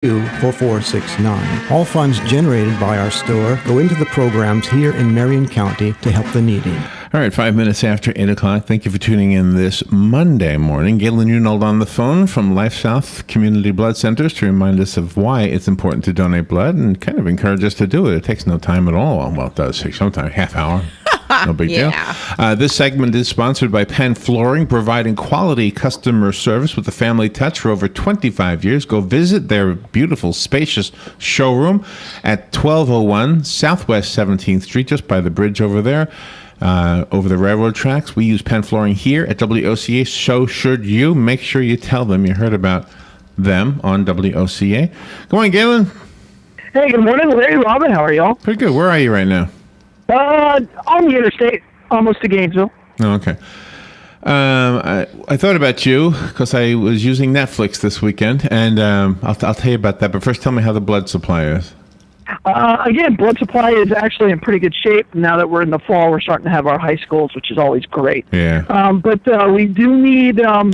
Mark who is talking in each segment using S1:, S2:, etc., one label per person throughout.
S1: 4469. All funds generated by our store go into the programs here in Marion County to help the needy.
S2: All right, 5 minutes after 8 o'clock. Thank you for tuning in this Monday morning. Galen Unold on the phone from LifeSouth Community Blood Centers to remind us of why it's important to donate blood and kind of encourage us to do it. It takes no time at all. Well, it does take some time, half hour. No big deal. This segment is sponsored by Penn Flooring, providing quality customer service with a family touch for over 25 years. Go visit their beautiful, spacious showroom at 1201 Southwest 17th Street, just by the bridge over there, over the railroad tracks. We use Penn Flooring here at WOCA, so should you. Make sure you tell them you heard about them on WOCA. Good morning, Galen.
S3: Hey, good morning, Larry, Robin. How are y'all?
S2: Pretty good. Where are you right now?
S3: On the interstate, almost to Gainesville.
S2: Oh, okay. I thought about you because I was using Netflix this weekend, and I'll tell you about that. But first, tell me how the blood supply is.
S3: Again, blood supply is actually in pretty good shape. Now that we're in the fall, we're starting to have our high schools, which is always great.
S2: Yeah.
S3: But we do need A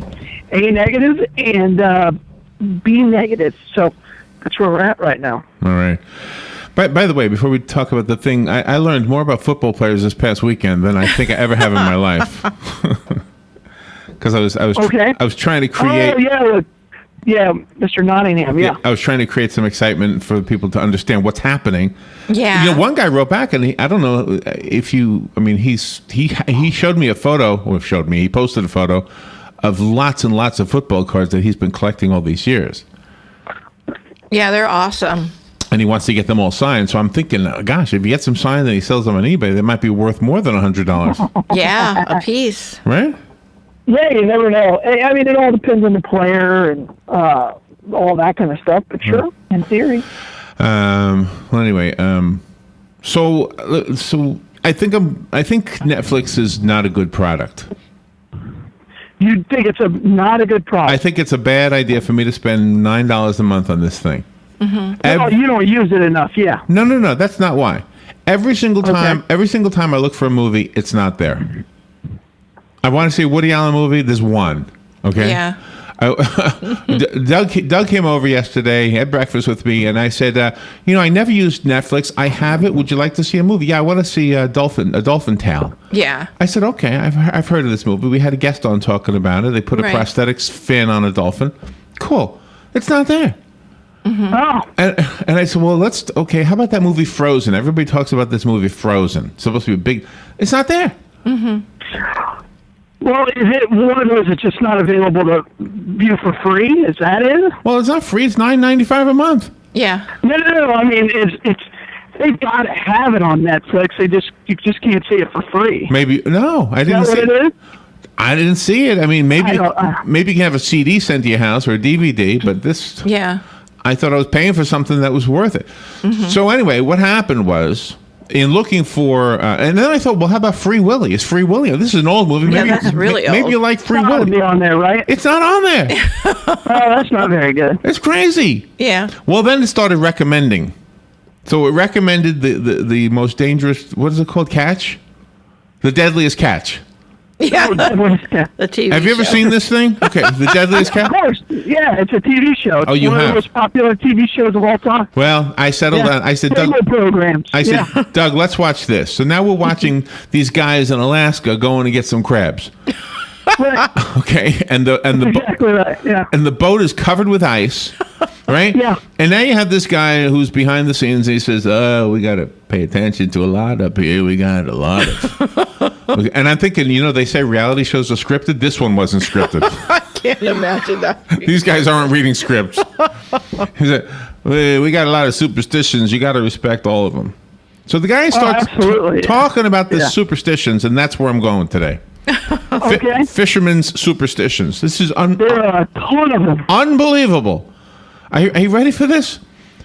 S3: negative and B negative. So that's where we're at right now.
S2: All right. By the way, before we talk about the thing, I learned more about football players this past weekend than I think I ever have in my life. Because I was trying to create.
S3: Oh yeah, Mr. Nottingham. Yeah.
S2: I was trying to create some excitement for people to understand what's happening.
S4: Yeah.
S2: You know, one guy wrote back, and I don't know if you. I mean, he showed me a photo, or he posted a photo of lots and lots of football cards that he's been collecting all these years.
S4: Yeah, they're awesome.
S2: And he wants to get them all signed. So I'm thinking, gosh, if he gets them signed and he sells them on eBay, they might be worth more than $100.
S4: Yeah, a piece.
S2: Right?
S3: Yeah, you never know. I mean, it all depends on the player and all that kind of stuff. But sure, in theory.
S2: Well, anyway, so I think Netflix is not a good product.
S3: You think it's not a good product?
S2: I think it's a bad idea for me to spend $9 a month on this thing.
S3: Mm-hmm. You don't use it enough, yeah.
S2: No, that's not why. Every single time I look for a movie, it's not there. I want to see a Woody Allen movie, there's one. Okay?
S4: Yeah.
S2: Doug came over yesterday, he had breakfast with me, and I said, I never used Netflix. I have it. Would you like to see a movie? Yeah, I want to see a dolphin tail.
S4: Yeah.
S2: I said, okay, I've heard of this movie. We had a guest on talking about it. They put a prosthetics fin on a dolphin. Cool. It's not there.
S3: Mm-hmm. Oh.
S2: And I said, well, how about that movie Frozen? Everybody talks about this movie Frozen. It's supposed to be a big, it's not there.
S4: Mm-hmm.
S3: Well, is it one of those that's just not available to view for free? Is that it?
S2: Well, it's not free. It's $9.95 a month.
S4: Yeah.
S3: No. I mean, it's they've got to have it on Netflix. You just can't see it for free.
S2: Maybe no, I didn't see it. I didn't see it. I mean, maybe you can have a CD sent to your house or a DVD, but this.
S4: Yeah.
S2: I thought I was paying for something that was worth it. Mm-hmm. So anyway, what happened was, in looking for, and then I thought, well, how about Free Willy? Is Free Willy? This is an old movie. Maybe,
S4: that's really
S2: maybe
S4: old.
S2: you like Free Willy.
S3: It's not on there, right?
S2: It's not on there.
S3: Oh, that's not very good.
S2: It's crazy.
S4: Yeah.
S2: Well, then it started recommending. So it recommended the most dangerous, what is it called, catch? The Deadliest Catch.
S4: Yeah. The TV
S2: Have you ever seen this thing? Okay, The Deadliest Catch?
S3: Of course. Yeah, it's a TV show. It's
S2: you
S3: one
S2: have?
S3: of the most popular TV shows of all time.
S2: Well, I settled on. I said, Doug.
S3: Programs.
S2: I said, Doug, let's watch this. So now we're watching these guys in Alaska going to get some crabs.
S3: Right.
S2: Okay, and the
S3: exactly right. Yeah.
S2: And the boat is covered with ice, right?
S3: Yeah.
S2: And now you have this guy who's behind the scenes. He says, "Oh, we got to pay attention to a lot up here. We got a lot of." And I'm thinking, they say reality shows are scripted. This one wasn't scripted.
S4: I can't imagine that.
S2: These guys aren't reading scripts. He said, "We got a lot of superstitions. You got to respect all of them." So the guy starts talking about the superstitions, and that's where I'm going today.
S3: Okay.
S2: Fishermen's superstitions. This is
S3: there are a ton of them.
S2: Unbelievable. Are you ready for this?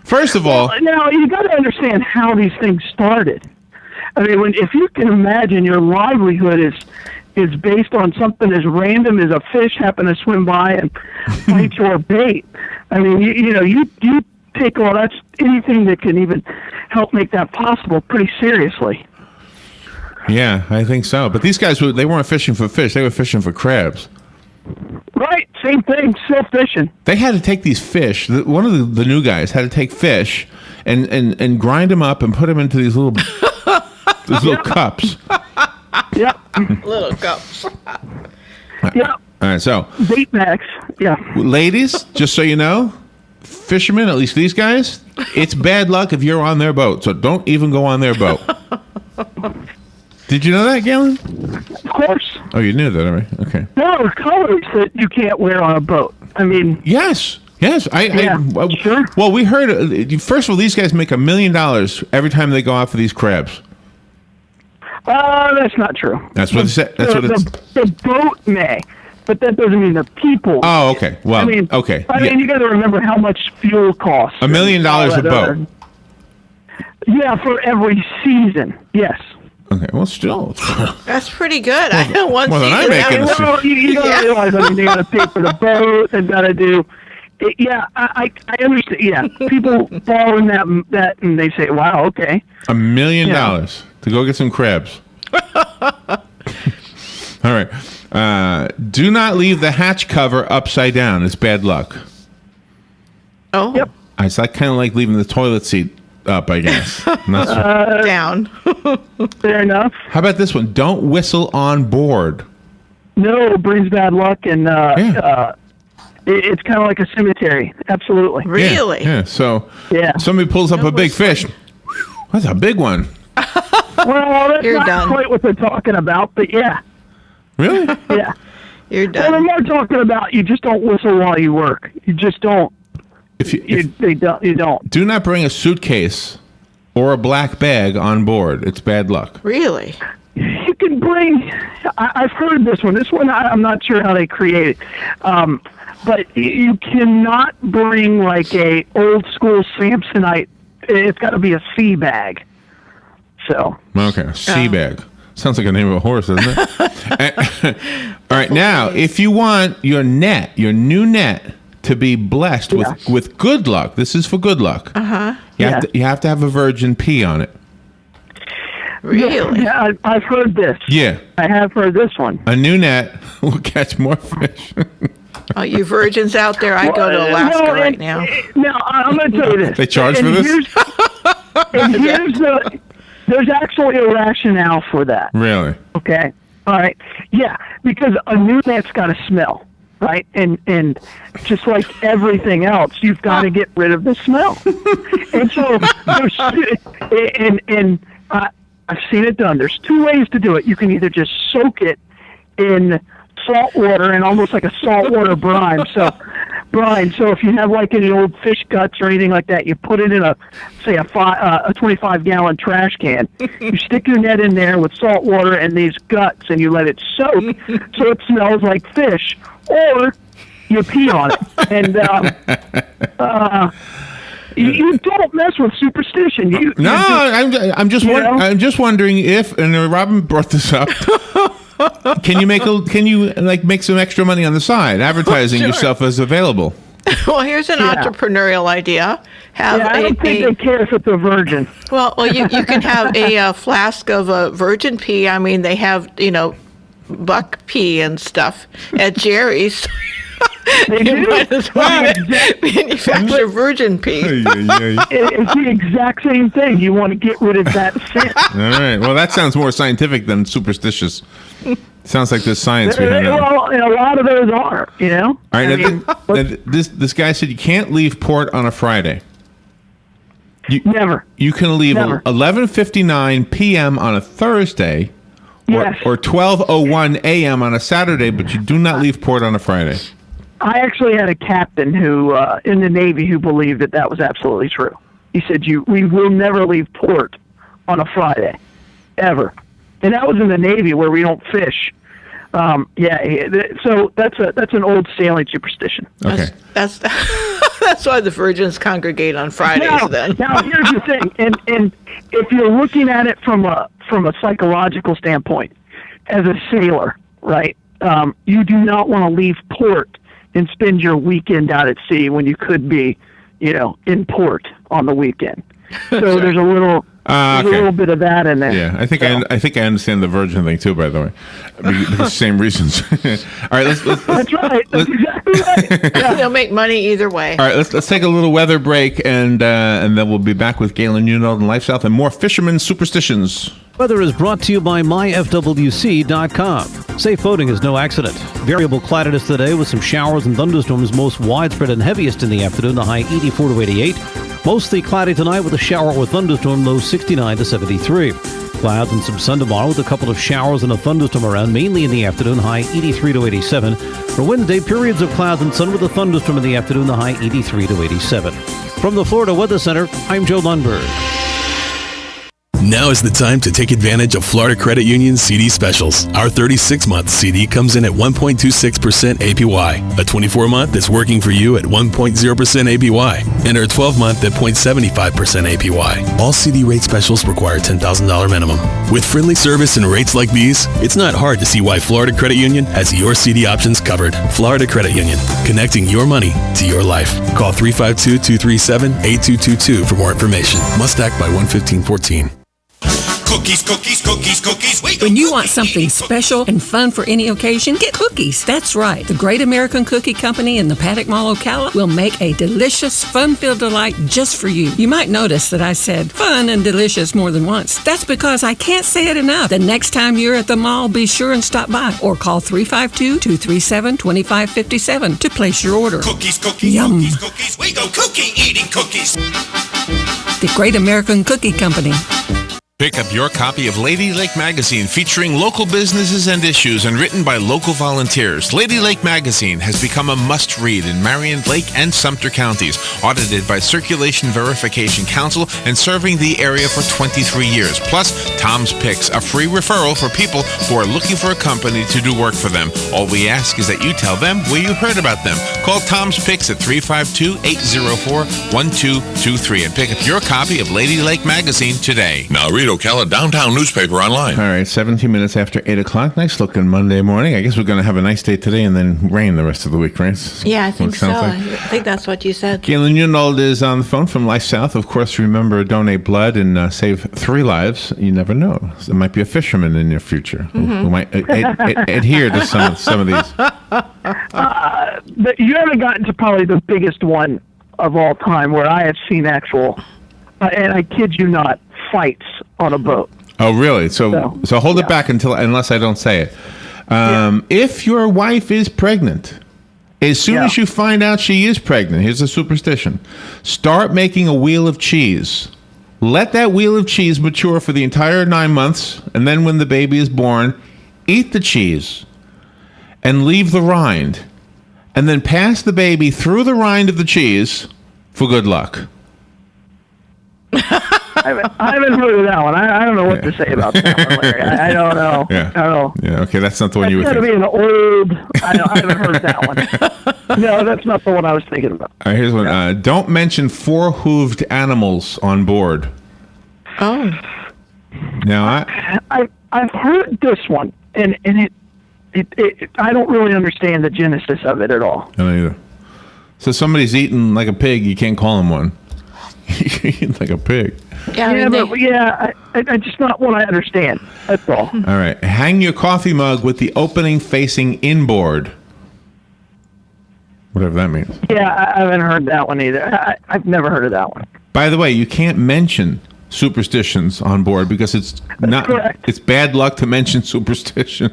S2: First of all,
S3: now you got to understand how these things started. I mean, if you can imagine your livelihood is based on something as random as a fish happen to swim by and bite your bait. I mean, you take all that's anything that can even help make that possible pretty seriously.
S2: Yeah, I think so. But these guys, they weren't fishing for fish. They were fishing for crabs.
S3: Right, same thing, still fishing.
S2: They had to take these fish. One of the new guys had to take fish and grind them up and put them into these little cups.
S3: Yep.
S4: Little cups.
S3: Yep.
S2: All right, so
S3: Bait bags. Yeah.
S2: ladies, just so you know, fishermen, at least these guys, it's bad luck if you're on their boat. So don't even go on their boat. Did you know that, Galen?
S3: Of course.
S2: Oh, you knew that, all right? Okay.
S3: There are colors that you can't wear on a boat. I mean,
S2: Yes.
S3: Sure.
S2: Well, we heard. First of all, these guys make $1 million every time they go out for these crabs.
S3: that's not true.
S2: That's what they said. That's what it's.
S3: The boat may, but that doesn't mean the people.
S2: Oh, okay. Well, okay.
S3: I mean, you got to remember how much fuel costs.
S2: $1 million a boat.
S3: Yeah, for every season. Yes.
S2: Okay. Well, still.
S4: That's pretty good. I know one
S2: More than I
S4: season
S2: make in
S4: out-
S2: a
S3: Well, you got to realize, I mean, they got to pay for the boat. They've got to do. Yeah, I understand. Yeah, people fall in that, and they say, "Wow, okay."
S2: $1 million to go get some crabs. All right. Do not leave the hatch cover upside down. It's bad luck.
S4: Oh,
S3: Yep.
S2: It's like kind of like leaving the toilet seat up, I guess.
S4: down.
S3: Fair enough.
S2: How about this one? Don't whistle on board.
S3: No, it brings bad luck, and it's kind of like a cemetery. Absolutely.
S4: Really?
S2: Yeah. So
S3: Yeah.
S2: somebody pulls up a big fish. That's a big one.
S3: Well, that's
S4: You're
S3: not
S4: done.
S3: quite what they're talking about, but yeah,
S2: Really?
S3: yeah.
S4: You're
S3: Well, they're
S4: done.
S3: more talking about you just don't whistle while you work. You just don't. You don't.
S2: Do not bring a suitcase or a black bag on board. It's bad luck.
S4: Really?
S3: You can bring. I've heard this one. This one I'm not sure how they create it, but you cannot bring like a old school Samsonite. It's got to be a sea bag. So.
S2: Okay, a sea bag. Sounds like a name of a horse, doesn't it? All right, now, if you want your new net, to be blessed with good luck, this is for good luck. You have to have a virgin P on it.
S4: Really?
S3: Yeah, I've heard this.
S2: Yeah.
S3: I have heard this one.
S2: A new net will catch more fish.
S4: Oh, you virgins out there, I go to Alaska
S3: No,
S4: right now.
S3: Now, I'm going to tell you this.
S2: They charge for this?
S3: There's actually a rationale for that.
S2: Really?
S3: Okay. All right. Yeah, because a new net's got to smell, right? And just like everything else, you've got to get rid of the smell. And so I've seen it done. There's two ways to do it. You can either just soak it in salt water and almost like a saltwater brine. So if you have like any old fish guts or anything like that, you put it in a 25-gallon trash can. You stick your net in there with salt water and these guts, and you let it soak so it smells like fish. Or you pee on it. And you don't mess with superstition.
S2: I'm just wondering if, and Robin brought this up. Can you make some extra money on the side, advertising
S4: Sure.
S2: yourself as available?
S4: Well, here's an entrepreneurial idea.
S3: I don't think they care if it's a virgin.
S4: Well, you can have a flask of virgin pea. I mean, they have, buck pea and stuff at Jerry's.
S3: They
S4: You
S3: do.
S4: might as well manufacture virgin pea.
S3: It's the exact same thing. You want to get rid of that scent.
S2: All right. Well, that sounds more scientific than superstitious. Sounds like there's science behind it.
S3: Well, and a lot of those are,
S2: All right. This guy said you can't leave port on a Friday.
S3: Never.
S2: You can leave
S3: Never.
S2: 11:59 p.m. on a Thursday,
S3: Yes.
S2: or 12:01 a.m. on a Saturday, but you do not leave port on a Friday.
S3: I actually had a captain who, in the Navy, who believed that was absolutely true. He said, "We will never leave port on a Friday, ever." And that was in the Navy where we don't fish. So that's an old sailing superstition.
S2: Okay.
S4: That's that's why the virgins congregate on Fridays. Then
S3: Now here's the thing, and if you're looking at it from a psychological standpoint, as a sailor, right? You do not want to leave port and spend your weekend out at sea when you could be, in port on the weekend. So there's a little There's a little bit of that in there.
S2: Yeah, I think I understand the virgin thing too. By the way, because same reasons. All right, let's
S3: That's right. That's exactly right. Yeah.
S4: They'll make money either way.
S2: All right, let's take a little weather break, and then we'll be back with Galen Uneld and LifeSouth and more fishermen's superstitions.
S5: Weather is brought to you by myfwc.com. Safe boating is no accident. Variable cloudiness today with some showers and thunderstorms most widespread and heaviest in the afternoon, the high 84 to 88. Mostly cloudy tonight with a shower or thunderstorm, low 69 to 73. Clouds and some sun tomorrow with a couple of showers and a thunderstorm around, mainly in the afternoon, high 83 to 87. For Wednesday, periods of clouds and sun with a thunderstorm in the afternoon, the high 83 to 87. From the Florida Weather Center, I'm Joe Lundberg.
S6: Now is the time to take advantage of Florida Credit Union's CD specials. Our 36-month CD comes in at 1.26% APY. A 24-month is working for you at 1.0% APY. And our 12-month at 0.75% APY. All CD rate specials require $10,000 minimum. With friendly service and rates like these, it's not hard to see why Florida Credit Union has your CD options covered. Florida Credit Union, connecting your money to your life. Call 352-237-8222 for more information. Must act by 1/15/14.
S7: Cookies, cookies, cookies, cookies.
S8: When you want something special and fun for any occasion, get cookies. That's right. The Great American Cookie Company in the Paddock Mall, Ocala will make a delicious, fun-filled delight just for you. You might notice that I said fun and delicious more than once. That's because I can't say it enough. The next time you're at the mall, be sure and stop by or call 352-237-2557 to place your order.
S7: Cookies, cookies,
S8: Yum.
S7: cookies, cookies. We go cookie eating cookies.
S8: The Great American Cookie Company.
S2: Pick up your copy of Lady Lake Magazine featuring local businesses and issues and written by local volunteers. Lady Lake Magazine has become a must-read in Marion, Lake, and Sumter counties, audited by Circulation Verification Council and serving the area for 23 years. Plus, Tom's Picks, a free referral for people who are looking for a company to do work for them. All we ask is that you tell them where you heard about them. Call Tom's Picks at 352-804-1223 and pick up your copy of Lady Lake Magazine today.
S7: Now read Ocala Downtown newspaper online.
S2: All right, 17 minutes after 8 o'clock. Nice looking Monday morning. I guess we're going to have a nice day today and then rain the rest of the week, right?
S4: Yeah, I think so.
S2: Like.
S4: I think that's what you said.
S2: Galen Uneld is on the phone from LifeSouth. Of course, remember, donate blood and save 3 lives. You never know. There might be a fisherman in your future who might adhere to some of these.
S3: But you haven't gotten to probably the biggest one of all time where I have seen actual, and I kid you not, fights on a boat.
S2: Oh, really? So hold it back unless I don't say it. If your wife is pregnant, as soon as you find out she is pregnant, here's a superstition. Start making a wheel of cheese. Let that wheel of cheese mature for the entire 9 months, and then when the baby is born, eat the cheese and leave the rind, and then pass the baby through the rind of the cheese for good luck.
S3: I haven't heard of that one. I don't know what to say about that one, Larry. I don't know.
S2: Yeah.
S3: I don't know.
S2: Yeah, okay, that's not the one you were
S3: That's got to
S2: thinking.
S3: be an old... I haven't heard of that one. No, that's not the one I was thinking about.
S2: All right, here's one. Don't mention 4-hooved animals on board.
S4: Oh.
S2: Now,
S3: I've heard this one, and it I don't really understand the genesis of it at all.
S2: I don't either. So somebody's eating like a pig, you can't call him one. Eating like a pig.
S3: I just not what I understand. That's all.
S2: All right. Hang your coffee mug with the opening facing inboard. Whatever that means.
S3: Yeah, I haven't heard that one either. I've never heard of that one.
S2: By the way, you can't mention superstitions on board because it's not.
S3: Correct.
S2: It's bad luck to mention superstitions.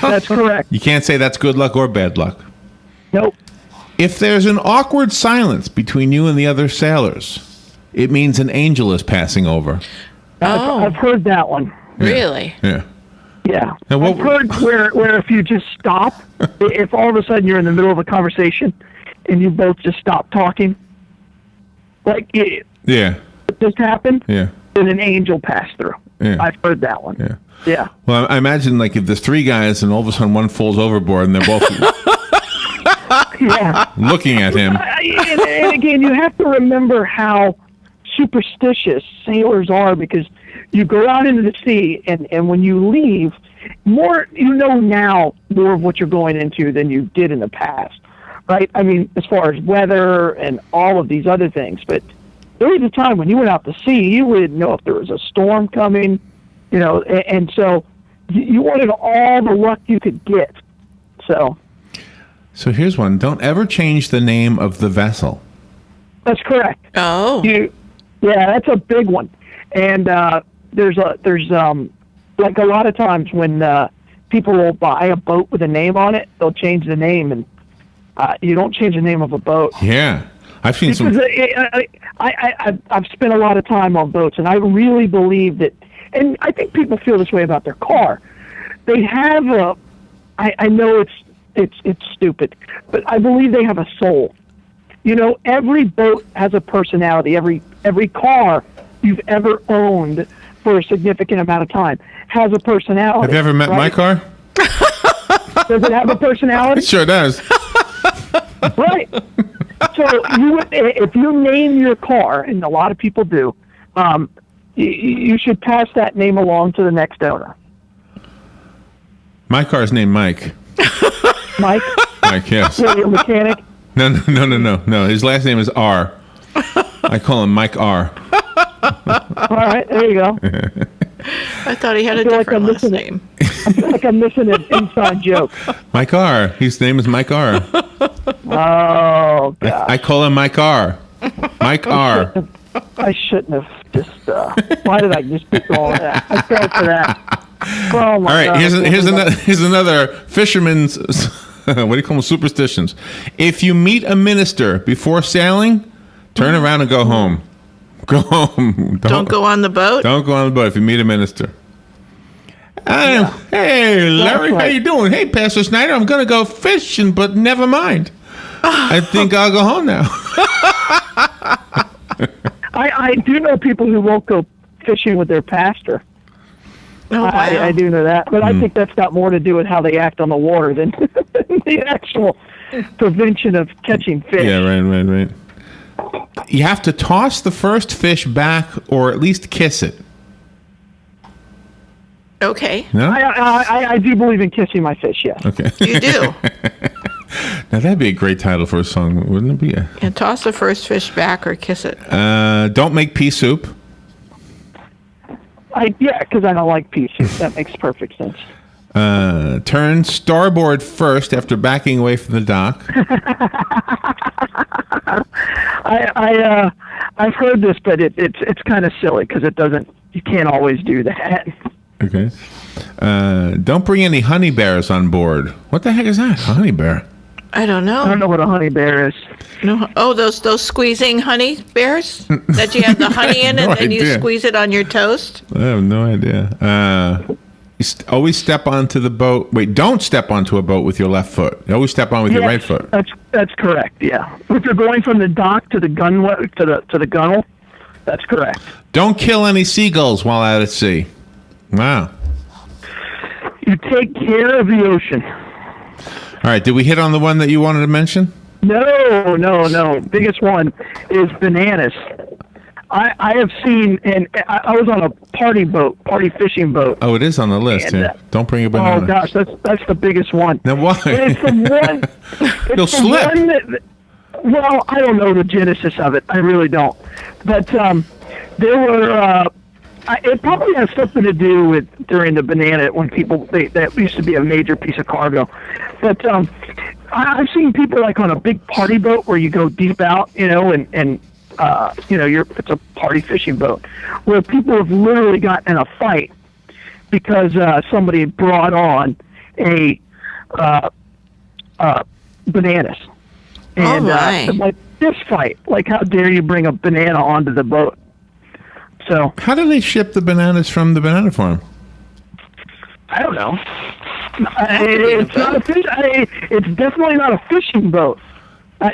S3: That's correct.
S2: You can't say that's good luck or bad luck.
S3: Nope.
S2: If there's an awkward silence between you and the other sailors, it means an angel is passing over.
S3: I've heard that one.
S4: Really?
S2: Yeah.
S3: Yeah.
S2: Now,
S3: I've heard where if you just stop, if all of a sudden you're in the middle of a conversation and you both just stop talking, like it just happened, then an angel passed through.
S2: Yeah.
S3: I've heard that one. Yeah.
S2: Well, I imagine like if there's 3 guys and all of a sudden one falls overboard and they're both looking at him.
S3: And again, you have to remember how superstitious sailors are because you go out into the sea and when you leave, you know now more of what you're going into than you did in the past, right? I mean, as far as weather and all of these other things, but there was a time when you went out to sea, you wouldn't know if there was a storm coming, and so you wanted all the luck you could get. So
S2: here's one. Don't ever change the name of the vessel.
S3: that's correct.
S4: Oh.
S3: Yeah, that's a big one. And there's like a lot of times when people will buy a boat with a name on it, they'll change the name, and you don't change the name of a boat.
S2: Yeah. I've seen some.
S3: I've spent a lot of time on boats, and I really believe that, and I think people feel this way about their car. They have a, I know it's stupid, but I believe they have a soul. Every boat has a personality. Every car you've ever owned for a significant amount of time has a personality.
S2: Have you ever met my car?
S3: Does it have a personality?
S2: It sure does.
S3: Right. So if you name your car, and a lot of people do, you should pass that name along to the next owner.
S2: My car's named Mike.
S3: Mike?
S2: Mike, yes.
S3: You're a mechanic?
S2: No. His last name is R. I call him Mike R.
S3: All right, there you go.
S4: I thought he had a different last name.
S3: I feel like I'm missing an inside joke.
S2: Mike R. His name is Mike R.
S3: Oh, God.
S2: I call him Mike R. Mike R.
S3: I shouldn't have just... why did I just do all that? I fell for that. Oh, my
S2: All right,
S3: God.
S2: here's another fisherman's... what do you call them? Superstitions. If you meet a minister before sailing, turn around and go home. Go home.
S4: Don't go on the boat?
S2: Don't go on the boat if you meet a minister. Hey, Larry,
S3: right.
S2: how you doing? Hey, Pastor Snyder, I'm going to go fishing, but never mind. I think I'll go home now.
S3: I do know people who won't go fishing with their pastor.
S4: Oh, wow.
S3: I do know that, but I think that's got more to do with how they act on the water than the actual prevention of catching fish.
S2: Yeah, right. You have to toss the first fish back or at least kiss it.
S4: Okay.
S2: No?
S3: I do believe in kissing my fish, yes.
S2: Okay.
S4: You do.
S2: Now, that'd be a great title for a song, wouldn't it be?
S4: And toss the first fish back or kiss it.
S2: Don't make pea soup.
S3: Because I don't like pea soup. That makes perfect sense.
S2: Turn starboard first after backing away from the dock.
S3: I've heard this, but it's kind of silly because you can't always do that.
S2: Okay. Don't bring any honey bears on board. What the heck is that? A honey bear?
S4: I don't know.
S3: I don't know what a honey bear is.
S4: No. Oh, those squeezing honey bears that you have the honey in
S2: No
S4: and then you
S2: idea.
S4: squeeze it on your toast?
S2: I have no idea. Always step onto the boat. Wait, don't step onto a boat with your left foot. You always step on with your right foot.
S3: That's correct. Yeah. If you're going from the dock to the to the gunnel, that's correct.
S2: Don't kill any seagulls while out at sea. Wow.
S3: You take care of the ocean.
S2: All right. Did we hit on the one that you wanted to mention?
S3: No. Biggest one is bananas. I have seen, and I was on a party fishing boat.
S2: Oh, it is on the list.
S3: And,
S2: Yeah. Don't bring a banana.
S3: Oh gosh, that's the biggest one.
S2: Now why?
S3: It's the one.
S2: You'll slip.
S3: Well, I don't know the genesis of it. I really don't. But there were. It probably has something to do with during the banana when people that used to be a major piece of cargo. But I've seen people like on a big party boat where you go deep out, and it's a party fishing boat where people have literally gotten in a fight because somebody brought on a bananas. And like this fight, like how dare you bring a banana onto the boat? So
S2: How do they ship the bananas from the banana farm?
S3: I don't know. It's not a fish. It's definitely not a fishing boat.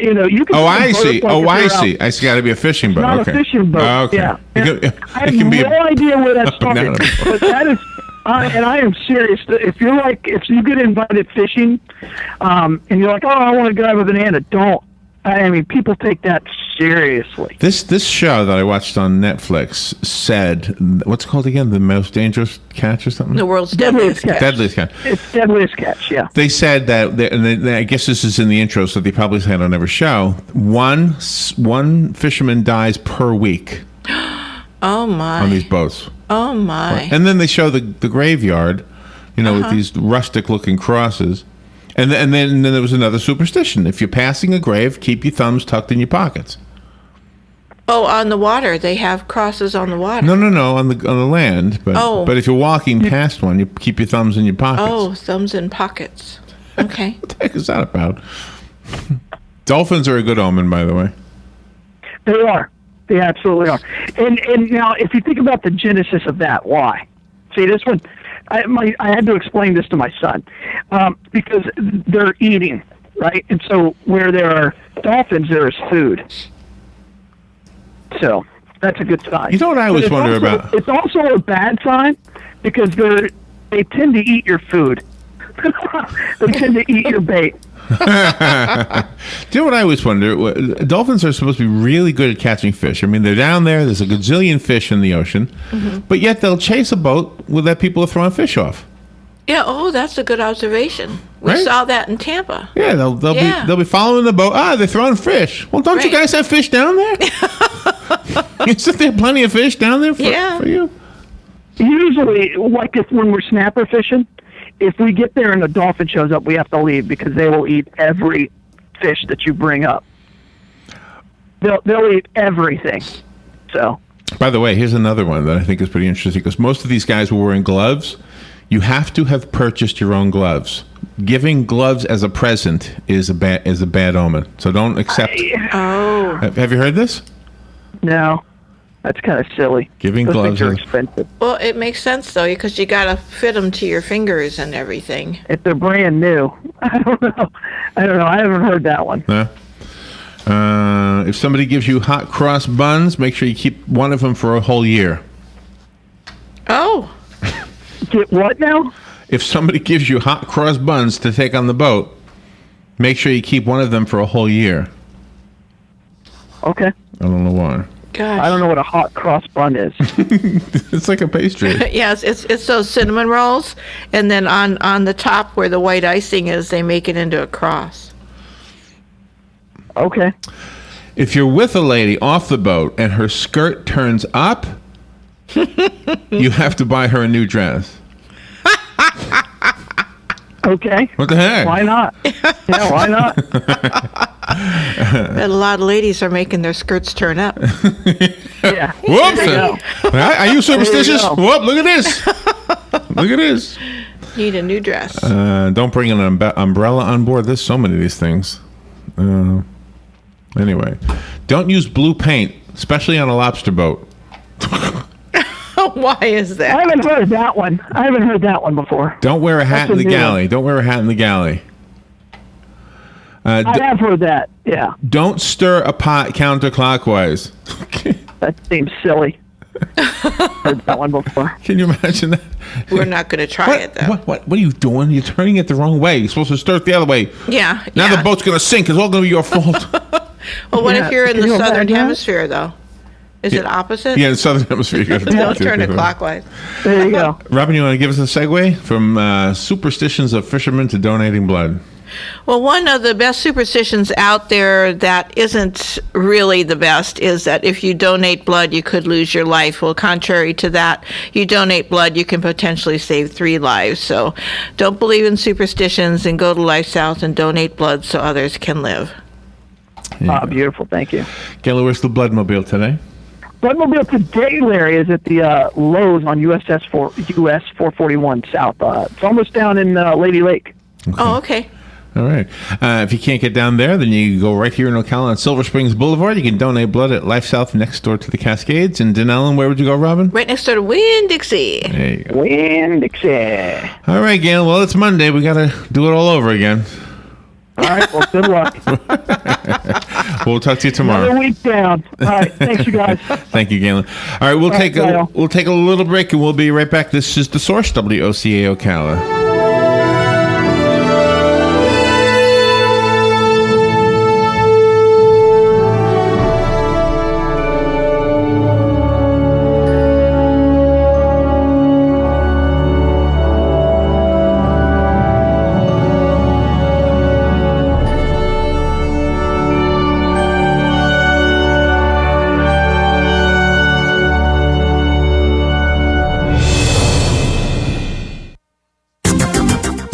S3: You can.
S2: Oh, I see. I see. It's got to be a fishing boat.
S3: Not
S2: Okay.
S3: a fishing boat.
S2: Oh, okay.
S3: Yeah.
S2: It
S3: I have
S2: can be
S3: no idea where that
S2: banana
S3: started,
S2: boat.
S3: but that is. And I am serious. If you get invited fishing, and you're like, oh, I want to grab a banana, don't. I mean, people take that seriously.
S2: This show that I watched on Netflix said, what's it called again? The Most Dangerous Catch or something?
S4: The world's
S3: Deadliest catch.
S2: Deadliest Catch.
S3: It's Deadliest Catch, yeah.
S2: They said that, I guess this is in the intro, so they probably said on every show, one fisherman dies per week
S4: Oh, my.
S2: on these boats.
S4: Oh, my.
S2: And then they show the graveyard, with these rustic-looking crosses. And then there was another superstition. If you're passing a grave, keep your thumbs tucked in your pockets.
S4: Oh, on the water. They have crosses on the water.
S2: No, on the land. But if you're walking past one, you keep your thumbs in your pockets.
S4: Oh, thumbs in pockets. Okay.
S2: What the heck is that about? Dolphins are a good omen, by the way.
S3: They are. They absolutely are. And now, if you think about the genesis of that, why? See, this one, I had to explain this to my son because they're eating, right? And so where there are dolphins, there is food. So that's a good sign.
S2: You know what I always wonder about?
S3: It's also a bad sign because they tend to eat your food. They tend to eat your bait.
S2: Do you know what I always wonder? Dolphins are supposed to be really good at catching fish. I mean, they're down there. There's a gazillion fish in the ocean, but yet they'll chase a boat that people are throwing fish off.
S4: Yeah. Oh, that's a good observation. We
S2: Right?
S4: saw that in Tampa.
S2: Yeah, they'll be following the boat. They're throwing fish. Well, don't you
S4: Right.
S2: guys have fish down there? Isn't there plenty of fish down there for you?
S3: Usually, like when we're snapper fishing, if we get there and a dolphin shows up, we have to leave because they will eat every fish that you bring up. They'll eat everything. So.
S2: By the way, here's another one that I think is pretty interesting because most of these guys were wearing gloves. You have to have purchased your own gloves. Giving gloves as a present is a bad omen. So don't accept.
S4: Oh.
S2: Have you heard this?
S3: No, that's kind of silly.
S2: Giving
S3: Those
S2: gloves
S3: things are
S2: as-
S3: expensive.
S4: Well, it makes sense, though, because you got to fit them to your fingers and everything.
S3: If they're brand new, I don't know. I haven't heard that one.
S2: No. If somebody gives you hot cross buns, make sure you keep one of them for a whole year.
S4: Oh.
S3: Get what now?
S2: If somebody gives you hot cross buns to take on the boat, make sure you keep one of them for a whole year.
S3: Okay.
S2: I don't know why.
S4: Gosh.
S3: I don't know what a hot cross bun is.
S2: It's like a pastry.
S4: Yes, it's those cinnamon rolls, and then on the top where the white icing is, they make it into a cross.
S3: Okay.
S2: If you're with a lady off the boat and her skirt turns up, you have to buy her a new dress.
S3: Okay.
S2: What the heck?
S3: Why not? Yeah, why not?
S4: A lot of ladies are making their skirts turn up.
S3: Yeah.
S2: Whoops!
S3: There you go.
S2: Are you superstitious?
S3: There you go.
S2: Whoop! Look at this! Look at this!
S4: Need a new dress.
S2: Don't bring an umbrella on board. There's so many of these things. Anyway, don't use blue paint, especially on a lobster boat.
S4: Why is
S3: I
S4: that?
S3: haven't heard that one. I haven't heard that one before.
S2: Don't wear a hat
S3: That's
S2: in
S3: a
S2: the
S3: new
S2: galley.
S3: one.
S2: Don't wear a hat in the galley.
S3: I have heard that. Yeah.
S2: Don't stir a pot counterclockwise.
S3: That seems silly. Heard that one before.
S2: Can you imagine that?
S4: We're not going to try it, though.
S2: What are you doing? You're turning it the wrong way. You're supposed to stir it the other way.
S4: Yeah.
S2: Now
S4: yeah.
S2: the boat's going to sink. It's all going to be your fault.
S4: Well, what
S3: Yeah,
S4: if you're in
S3: can
S4: the
S3: you
S4: southern
S3: imagine that?
S4: hemisphere, though? Is it opposite?
S2: Yeah, in the southern hemisphere. You gotta
S4: Don't
S2: do it
S4: turn
S2: the
S4: it
S2: other way.
S4: clockwise.
S3: There you go.
S2: Robin, you want to give us a segue from superstitions of fishermen to donating blood?
S4: Well, one of the best superstitions out there that isn't really the best is that if you donate blood, you could lose your life. Well, contrary to that, you donate blood, you can potentially save 3 lives. So don't believe in superstitions and go to LifeSouth and donate blood so others can live.
S3: Beautiful. Thank you.
S2: Galen, where's the Bloodmobile today?
S3: Bloodmobile today, Larry, is at the Lowe's on US 441 South. It's almost down in Lady Lake.
S4: Oh, okay.
S2: All right. If you can't get down there, then you can go right here in Ocala on Silver Springs Boulevard. You can donate blood at LifeSouth next door to the Cascades. And Denellen, where would you go, Robin?
S4: Right next door to Winn-Dixie.
S2: There you go.
S3: Winn-Dixie.
S2: All right, Galen. Well, it's Monday. We got to do it all over again.
S3: All right. Well, good luck.
S2: We'll talk to you tomorrow.
S3: Another week down. All right. Thanks, you guys.
S2: Thank you, Galen. All right, we'll take a little break and we'll be right back. This is The Source, WOCA Ocala.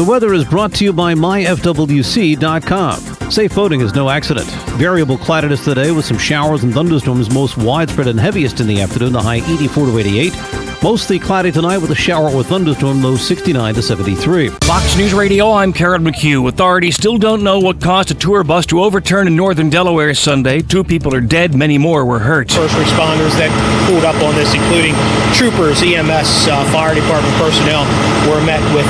S5: weather is brought to you by myfwc.com. Safe boating is no accident. Variable cloudiness today with some showers and thunderstorms, most widespread and heaviest in the afternoon, the high 84 to 88. Mostly cloudy tonight with a shower or thunderstorm, low 69 to 73.
S9: Fox News Radio, I'm Karen McHugh. Authorities still don't know what caused a tour bus to overturn in northern Delaware Sunday. 2 people are dead, many more were hurt.
S10: First responders that pulled up on this, including troopers, EMS, fire department personnel, were met with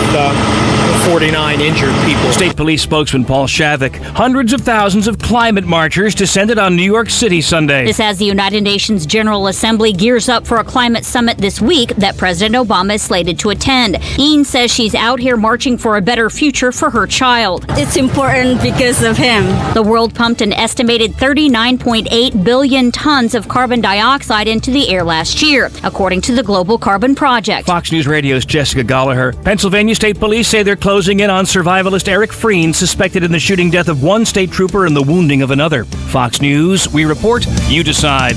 S10: 49 injured people.
S9: State Police spokesman Paul Shavik. Hundreds of thousands of climate marchers descended on New York City Sunday.
S11: This as the United Nations General Assembly gears up for a climate summit this week that President Obama is slated to attend. Ian says she's out here marching for a better future for her child.
S12: It's important because of him.
S11: The world pumped an estimated 39.8 billion tons of carbon dioxide into the air last year, according to the Global Carbon Project.
S9: Fox News Radio's Jessica Gallagher. Pennsylvania State Police say they're closing in on survivalist Eric Freen, suspected in the shooting death of one state trooper and the wounding of another. Fox News, we report, you decide.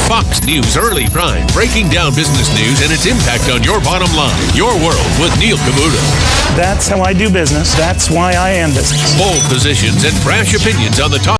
S7: Fox News Early Prime, breaking down business news and its impact on your bottom line. Your World with Neil Cavuto.
S13: That's how I do business. That's why I am business.
S7: Bold positions and brash opinions on the top.